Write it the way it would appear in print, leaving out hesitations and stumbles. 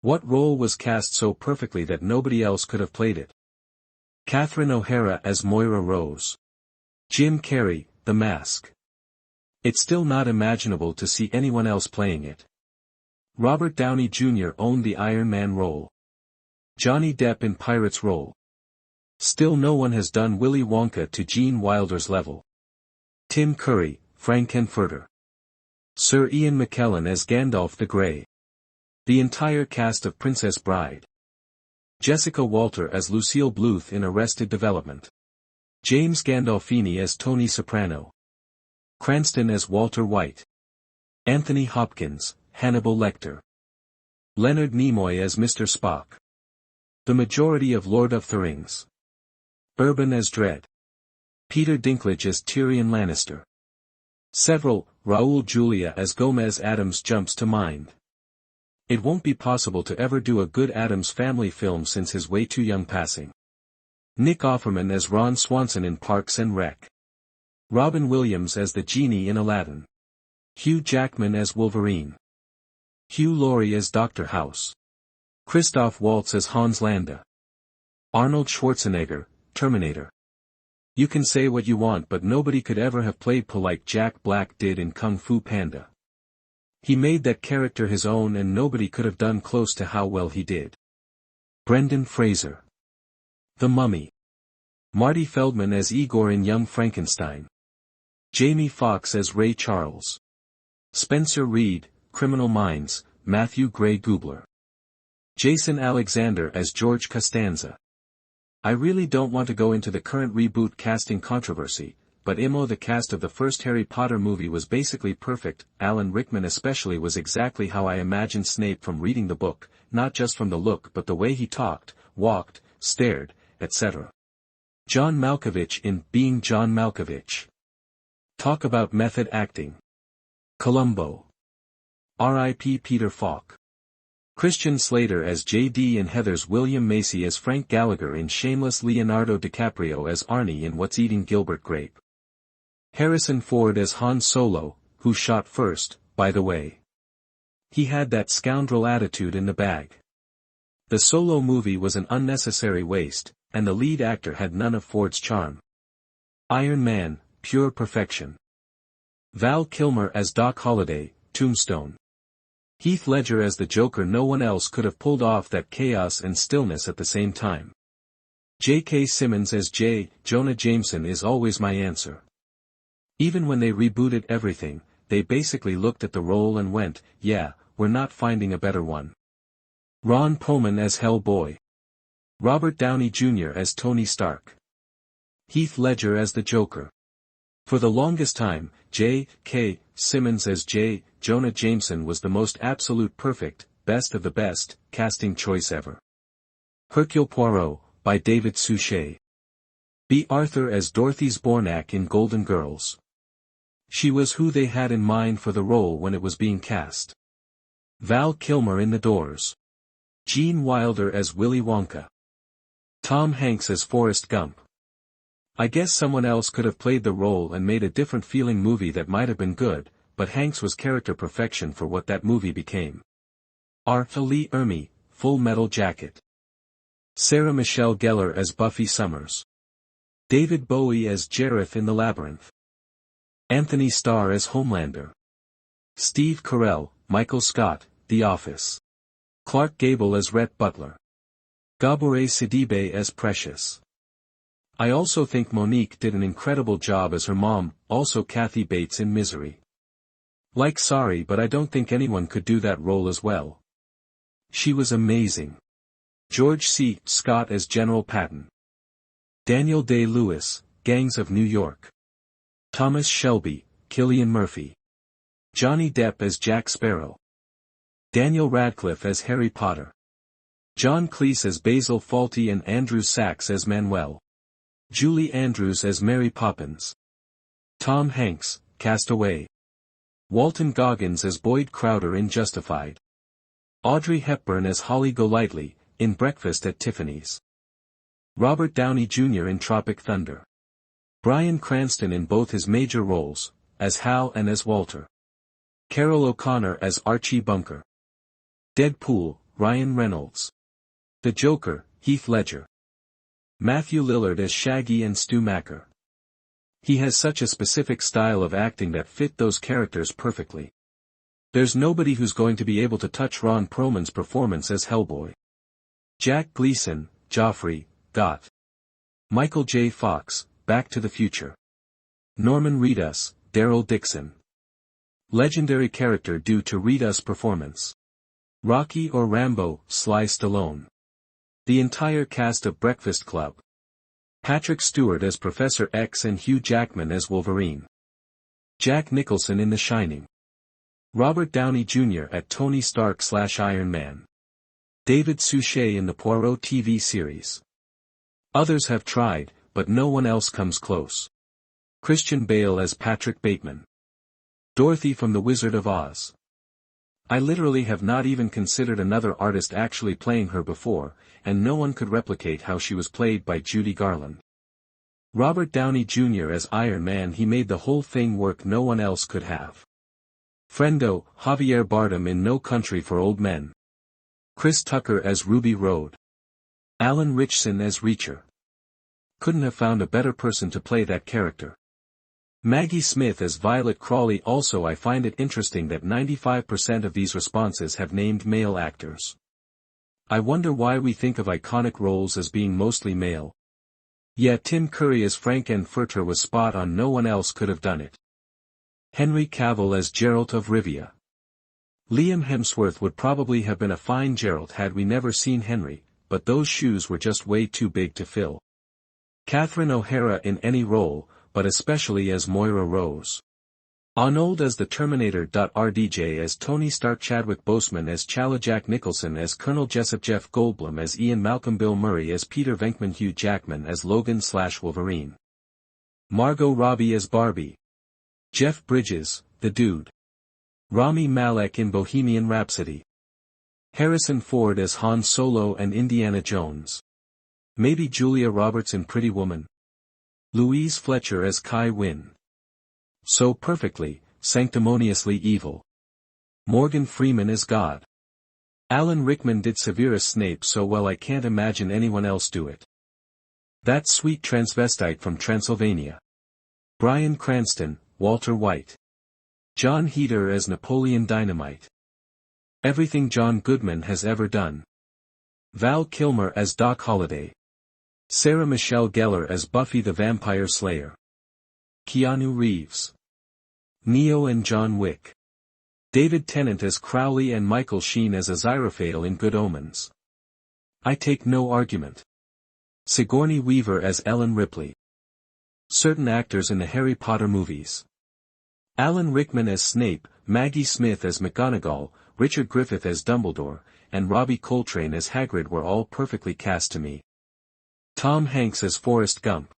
What role was cast so perfectly that nobody else could have played it? Catherine O'Hara as Moira Rose. Jim Carrey, The Mask. It's still not imaginable to see anyone else playing it. Robert Downey Jr. owned the Iron Man role. Johnny Depp in Pirates role. Still no one has done Willy Wonka to Gene Wilder's level. Tim Curry, Frankenfurter. Sir Ian McKellen as Gandalf the Grey. The entire cast of Princess Bride. Jessica Walter as Lucille Bluth in Arrested Development. James Gandolfini as Tony Soprano. Cranston as Walter White. Anthony Hopkins, Hannibal Lecter. Leonard Nimoy as Mr. Spock. The majority of Lord of the Rings. Urban as Dredd. Peter Dinklage as Tyrion Lannister. Several, Raul Julia as Gomez Addams jumps to mind. It won't be possible to ever do a good Addams Family film since his way too young passing. Nick Offerman as Ron Swanson in Parks and Rec. Robin Williams as the genie in Aladdin. Hugh Jackman as Wolverine. Hugh Laurie as Dr. House. Christoph Waltz as Hans Landa. Arnold Schwarzenegger, Terminator. You can say what you want, but nobody could ever have played Paul like Jack Black did in Kung Fu Panda. He made that character his own and nobody could have done close to how well he did. Brendan Fraser. The Mummy. Marty Feldman as Igor in Young Frankenstein. Jamie Foxx as Ray Charles. Spencer Reed, Criminal Minds, Matthew Gray Gubler. Jason Alexander as George Costanza. I really don't want to go into the current reboot casting controversy, but the cast of the first Harry Potter movie was basically perfect. Alan Rickman especially was exactly how I imagined Snape from reading the book, not just from the look but the way he talked, walked, stared, etc. John Malkovich in Being John Malkovich. Talk about method acting. Columbo. R.I.P. Peter Falk. Christian Slater as J.D. and Heathers. William Macy as Frank Gallagher in Shameless. Leonardo DiCaprio as Arnie in What's Eating Gilbert Grape. Harrison Ford as Han Solo, who shot first, by the way. He had that scoundrel attitude in the bag. The Solo movie was an unnecessary waste, and the lead actor had none of Ford's charm. Iron Man, pure perfection. Val Kilmer as Doc Holliday, Tombstone. Heath Ledger as the Joker. No one else could have pulled off that chaos and stillness at the same time. J.K. Simmons as Jonah Jameson is always my answer. Even when they rebooted everything, they basically looked at the role and went, yeah, we're not finding a better one. Ron Perlman as Hellboy. Robert Downey Jr. as Tony Stark. Heath Ledger as the Joker. For the longest time, J.K. Simmons as Jonah Jameson was the most absolute perfect, best of the best, casting choice ever. Hercule Poirot, by David Suchet. B. Arthur as Dorothy Zbornak in Golden Girls. She was who they had in mind for the role when it was being cast. Val Kilmer in The Doors. Gene Wilder as Willy Wonka. Tom Hanks as Forrest Gump. I guess someone else could have played the role and made a different feeling movie that might have been good, but Hanks was character perfection for what that movie became. Arthur Lee Ermey, Full Metal Jacket. Sarah Michelle Gellar as Buffy Summers. David Bowie as Jareth in The Labyrinth. Anthony Starr as Homelander. Steve Carell, Michael Scott, The Office. Clark Gable as Rhett Butler. Gabore Sidibe as Precious. I also think Monique did an incredible job as her mom, also Kathy Bates in Misery. Like sorry, but I don't think anyone could do that role as well. She was amazing. George C. Scott as General Patton. Daniel Day-Lewis, Gangs of New York. Thomas Shelby, Cillian Murphy. Johnny Depp as Jack Sparrow. Daniel Radcliffe as Harry Potter. John Cleese as Basil Fawlty and Andrew Sachs as Manuel. Julie Andrews as Mary Poppins. Tom Hanks, Cast Away. Walton Goggins as Boyd Crowder in Justified. Audrey Hepburn as Holly Golightly, in Breakfast at Tiffany's. Robert Downey Jr. in Tropic Thunder. Bryan Cranston in both his major roles, as Hal and as Walter. Carol O'Connor as Archie Bunker. Deadpool, Ryan Reynolds. The Joker, Heath Ledger. Matthew Lillard as Shaggy and Stu Macher. He has such a specific style of acting that fit those characters perfectly. There's nobody who's going to be able to touch Ron Perlman's performance as Hellboy. Jack Gleason, Joffrey, Got. Michael J. Fox, Back to the Future. Norman Reedus, Daryl Dixon. Legendary character due to Reedus' performance. Rocky or Rambo, Sly Stallone. The entire cast of Breakfast Club. Patrick Stewart as Professor X and Hugh Jackman as Wolverine. Jack Nicholson in The Shining. Robert Downey Jr. at Tony Stark/Iron Man. David Suchet in the Poirot TV series. Others have tried, but no one else comes close. Christian Bale as Patrick Bateman. Dorothy from The Wizard of Oz. I literally have not even considered another artist actually playing her before, and no one could replicate how she was played by Judy Garland. Robert Downey Jr. as Iron Man, he made the whole thing work, no one else could have. Friendo, Javier Bardem in No Country for Old Men. Chris Tucker as Ruby Road. Alan Ritchson as Reacher. Couldn't have found a better person to play that character. Maggie Smith as Violet Crawley. Also, I find it interesting that 95% of these responses have named male actors. I wonder why we think of iconic roles as being mostly male. Yeah, Tim Curry as Frank Furter was spot on, no one else could have done it. Henry Cavill as Geralt of Rivia. Liam Hemsworth would probably have been a fine Geralt had we never seen Henry, but those shoes were just way too big to fill. Catherine O'Hara in any role, but especially as Moira Rose. Arnold as the Terminator. RDJ as Tony Stark. Chadwick Boseman as Chala. Jack Nicholson as Colonel Jessup. Jeff Goldblum as Ian Malcolm. Bill Murray as Peter Venkman. Hugh Jackman as Logan/Wolverine. Margot Robbie as Barbie. Jeff Bridges, the Dude. Rami Malek in Bohemian Rhapsody. Harrison Ford as Han Solo and Indiana Jones. Maybe Julia Roberts in Pretty Woman. Louise Fletcher as Kai Wynn. So perfectly, sanctimoniously evil. Morgan Freeman as God. Alan Rickman did Severus Snape so well I can't imagine anyone else do it. That sweet transvestite from Transylvania. Bryan Cranston, Walter White. John Heder as Napoleon Dynamite. Everything John Goodman has ever done. Val Kilmer as Doc Holliday. Sarah Michelle Gellar as Buffy the Vampire Slayer. Keanu Reeves. Neo and John Wick. David Tennant as Crowley and Michael Sheen as Aziraphale in Good Omens. I take no argument. Sigourney Weaver as Ellen Ripley. Certain actors in the Harry Potter movies. Alan Rickman as Snape, Maggie Smith as McGonagall, Richard Griffith as Dumbledore, and Robbie Coltrane as Hagrid were all perfectly cast to me. Tom Hanks as Forrest Gump.